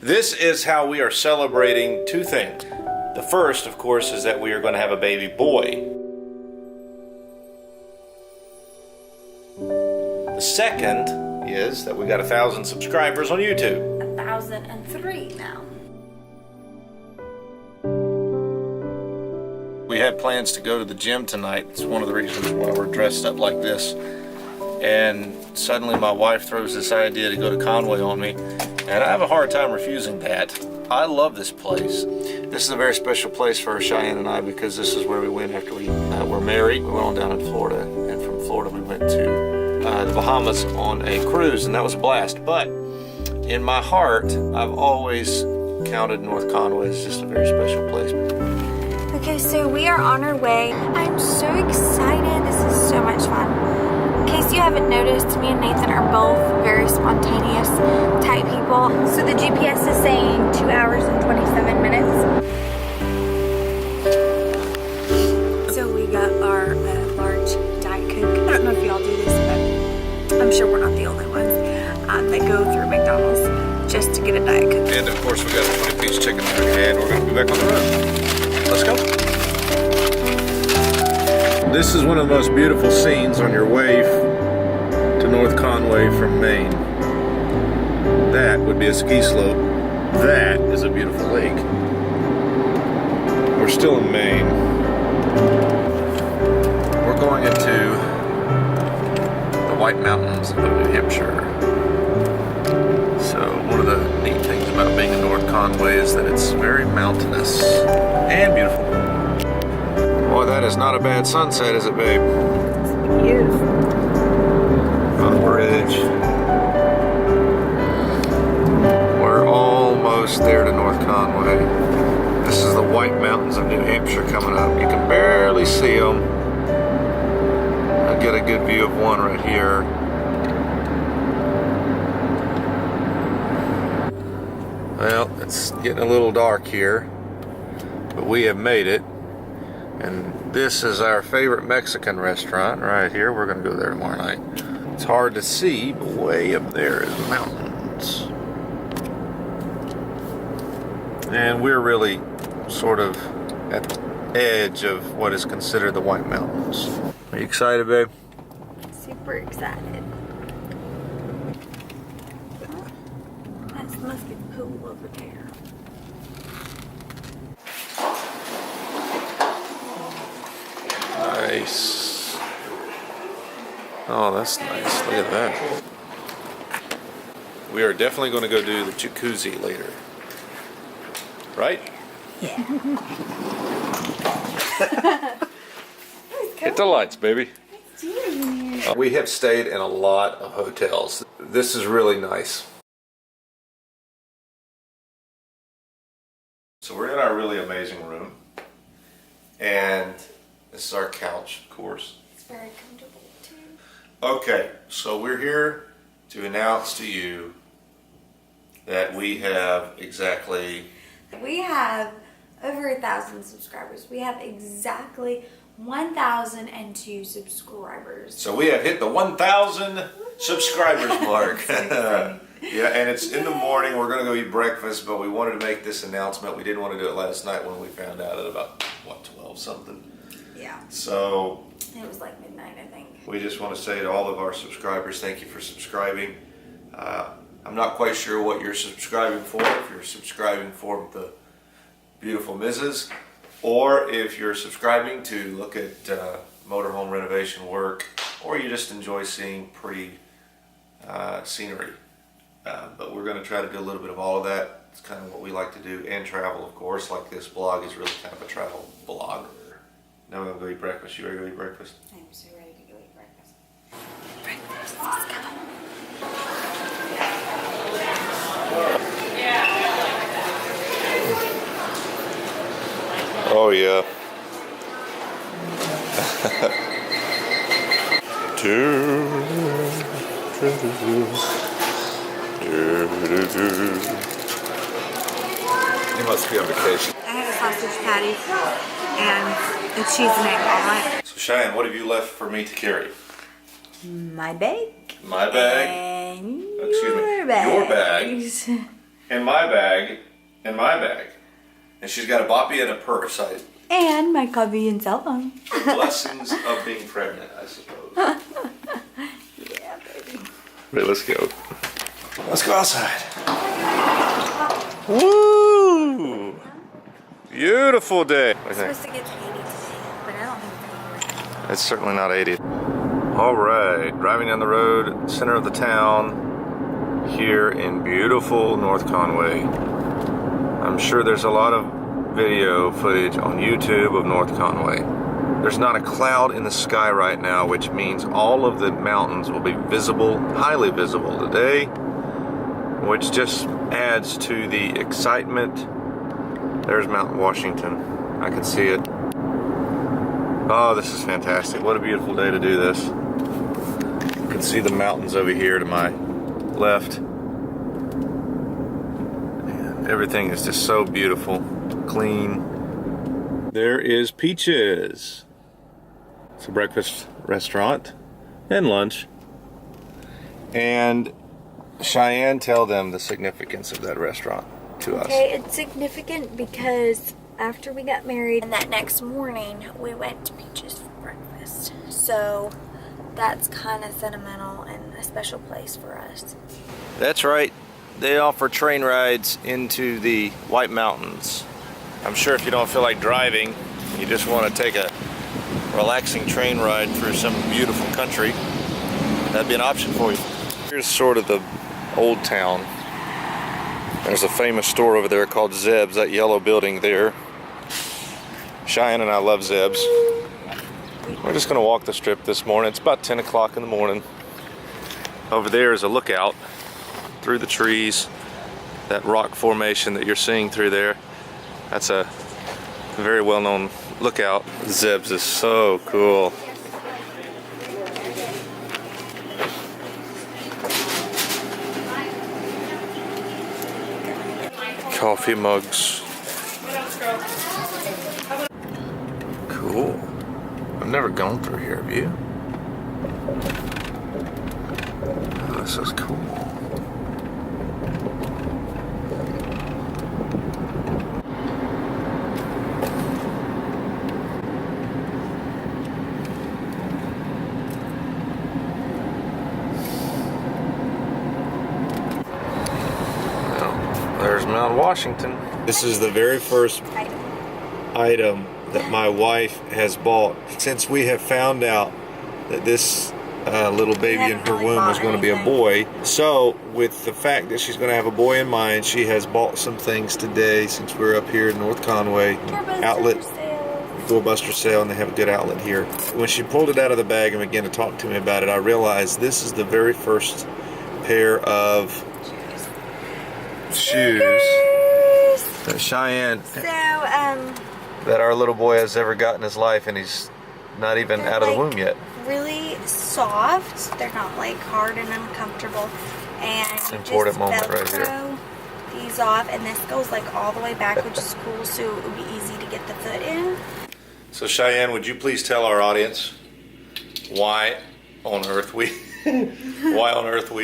This is how we are celebrating two things. The first, of course, is that we are going to have a baby boy. The second is that we got 1,000 subscribers on YouTube. 1,003 now. We had plans to go to the gym tonight. It's one of the reasons why we're dressed up like this. And suddenly my wife throws this idea to go to Conway on me, and I have a hard time refusing that. I love this place. This is a very special place for Cheyenne and I because this is where we went after we were married. We went on down in Florida, and from Florida we went to the Bahamas on a cruise, and that was a blast. But in my heart, I've always counted North Conway as just a very special place. Okay, so we are on our way. I'm so excited. This is so much fun. In case you haven't noticed, me and Nathan are both very spontaneous type people. So the GPS is saying 2 hours and 27 minutes. So we got our large Diet Coke. I don't know if y'all do this, but I'm sure we're not the only ones that go through McDonald's just to get a Diet Coke. And of course we got a 20-piece chicken nugget, and we're going to be back on the road. Let's go. This is one of the most beautiful scenes on your way to North Conway from Maine. That would be a ski slope. That is a beautiful lake. We're still in Maine. We're going into the White Mountains of New Hampshire. So one of the neat things about being in North Conway is that it's very mountainous and beautiful. Boy, that is not a bad sunset, is it, babe? It's beautiful. On the bridge. We're almost there to North Conway. This is the White Mountains of New Hampshire coming up. You can barely see them. I'll get a good view of one right here. Well, it's getting a little dark here, but we have made it. And this is our favorite Mexican restaurant right here. We're going to go there tomorrow night. It's hard to see, but way up there is the mountains. And we're really sort of at the edge of what is considered the White Mountains. Are you excited, babe? Super excited. That must be the pool over there. Nice. Oh, that's nice. Look at that. We are definitely going to go do the jacuzzi later. Right? Yeah. Hit the lights, baby. We have stayed in a lot of hotels. This is really nice. So we're in our really amazing room. And this is our couch, of course. It's very comfortable too. Okay, so we're here to announce to you that we have exactly... We have over 1,000 subscribers. We have exactly 1,002 subscribers. So we have hit the 1,000 subscribers mark. Yeah, and it's in the morning. We're going to go eat breakfast, but we wanted to make this announcement. We didn't want to do it last night when we found out at about, what, 12 something? Yeah. So it was like midnight, I think. We just want to say to all of our subscribers, thank you for subscribing. I'm not quite sure what you're subscribing for. If you're subscribing for the beautiful Mrs., or if you're subscribing to look at motorhome renovation work, or you just enjoy seeing pretty scenery. But we're going to try to do a little bit of all of that. It's kind of what we like to do, and travel, of course. Like this blog is really kind of a travel blog. Now we're going to go eat breakfast. You ready to go eat breakfast? I'm so ready to go eat breakfast. Breakfast is coming. Oh yeah. You must be on vacation. I had a sausage patty and a cheese and egg all night. So Cheyenne, what have you left for me to carry? My bag. My bag? And Excuse me. your bag. Your bag. and my bag, and my bag. And she's got a boppy and a purse. And my coffee and cell phone. Blessings of being pregnant, I suppose. Yeah, baby. Right, let's go. Let's go outside. Woo! Beautiful day. We're supposed to get to 80 today, but I don't think It's certainly not 80. All right, driving down the road, center of the town, here in beautiful North Conway. I'm sure there's a lot of video footage on YouTube of North Conway. There's not a cloud in the sky right now, which means all of the mountains will be visible, highly visible today, which just adds to the excitement. There's Mount Washington. I can see it. Oh, this is fantastic. What a beautiful day to do this. You can see the mountains over here to my left. And everything is just so beautiful, clean. There is Peaches. It's a breakfast restaurant and lunch. And Cheyenne, tell them the significance of that restaurant to us. Okay, it's significant because after we got married and that next morning we went to Peaches for breakfast. So that's kind of sentimental and a special place for us. That's right. They offer train rides into the White Mountains. I'm sure if you don't feel like driving, you just want to take a relaxing train ride through some beautiful country, that'd be an option for you. Here's sort of the old town. There's a famous store over there called Zeb's, that yellow building there. Cheyenne and I love Zeb's. We're just gonna walk the strip this morning. It's about 10 o'clock in the morning. Over there is a lookout through the trees. That rock formation that you're seeing through there, that's a very well-known lookout. Zeb's is so cool. Coffee mugs. Cool. I've never gone through here, have you? Oh, this is cool. There's Mount Washington. This is the very first item that my wife has bought since we have found out that this little baby in her womb was going to be a boy. So with the fact that she's going to have a boy in mind, she has bought some things today since we're up here in North Conway outlet doorbuster sale, and they have a good outlet here. When she pulled it out of the bag and began to talk to me about it, I realized this is the very first pair of shoes that Cheyenne, that our little boy has ever got in his life, and he's not even out of the womb yet. Really soft. They're not like hard and uncomfortable. And you Important just moment right here. Velcro these off, and this goes like all the way back, which is cool. So it would be easy to get the foot in. So Cheyenne, would you please tell our audience why on earth we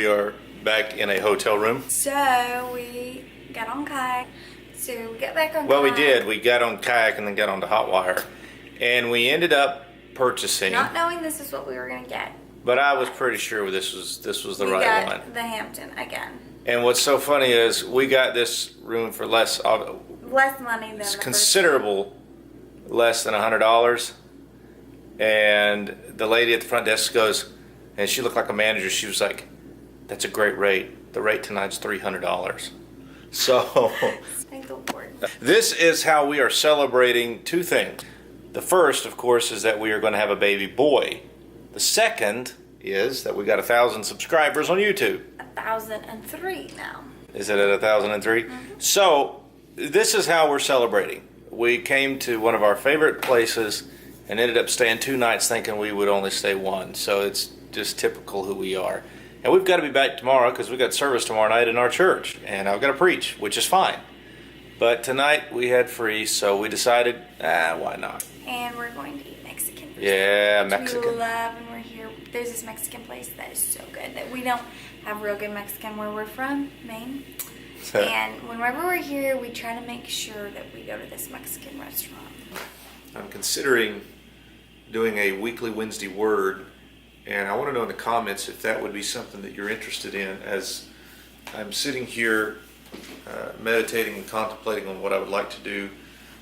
are back in a hotel room? So we got on kayak. So we got back on Well, kayak. we did. We got on kayak and then got onto hot wire. And we ended up purchasing. Not knowing this is what we were going to get. But I was pretty sure this was the We right got one. the Hampton again. And what's so funny is we got this room for less Money than the considerable less than $100. And the lady at the front desk goes, and she looked like a manager. She was like, "That's a great rate. The rate tonight's $300." So Thank the Lord. this is how we are celebrating two things. The first, of course, is that we are going to have a baby boy. The second is that we got 1,000 subscribers on YouTube. 1,003 now. Is it at 1,003? Mm-hmm. So this is how we're celebrating. We came to one of our favorite places and ended up staying 2 nights thinking we would only stay 1. So it's just typical who we are. And we've got to be back tomorrow because we got service tomorrow night in our church. And I've got to preach, which is fine. But tonight we had free, so we decided, why not? And we're going to eat Mexican. Yeah, Which Mexican. we love when we're here. There's this Mexican place that is so good that we don't have real good Mexican where we're from, Maine. And whenever we're here, we try to make sure that we go to this Mexican restaurant. I'm considering doing a weekly Wednesday word, and I want to know in the comments if that would be something that you're interested in, as I'm sitting here meditating and contemplating on what I would like to do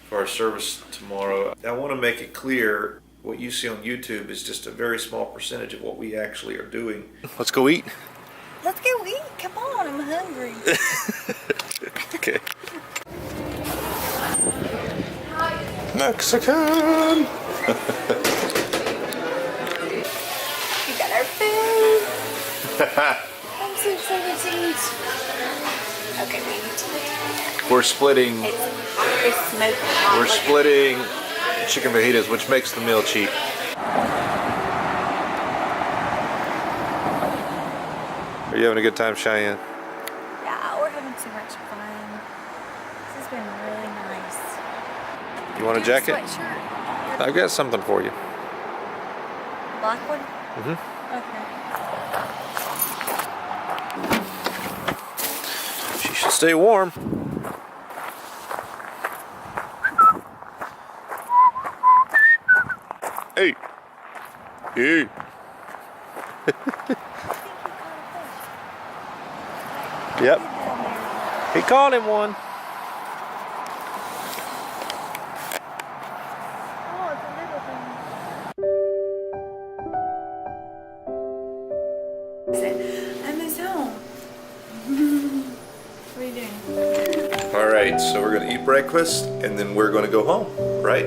for our service tomorrow. I want to make it clear what you see on YouTube is just a very small percentage of what we actually are doing. Let's go eat. Let's go eat. Come on, I'm hungry. Okay. Mexican. We got our food. I'm so excited to eat. Okay, we need to eat. We're splitting. It's smoking hot. We're splitting chicken fajitas, which makes the meal cheap. Are you having a good time, Cheyenne? Yeah, we're having so much fun. This has been really nice. You want a jacket? Sweatshirt. I've got something for you. Black one? Mm-hmm. Okay. She should stay warm. Hey. Hey. Yep. He caught him one. Oh, it's a little thing. I'm his home. What are you doing? All right, so we're gonna eat breakfast and then we're gonna go home, right?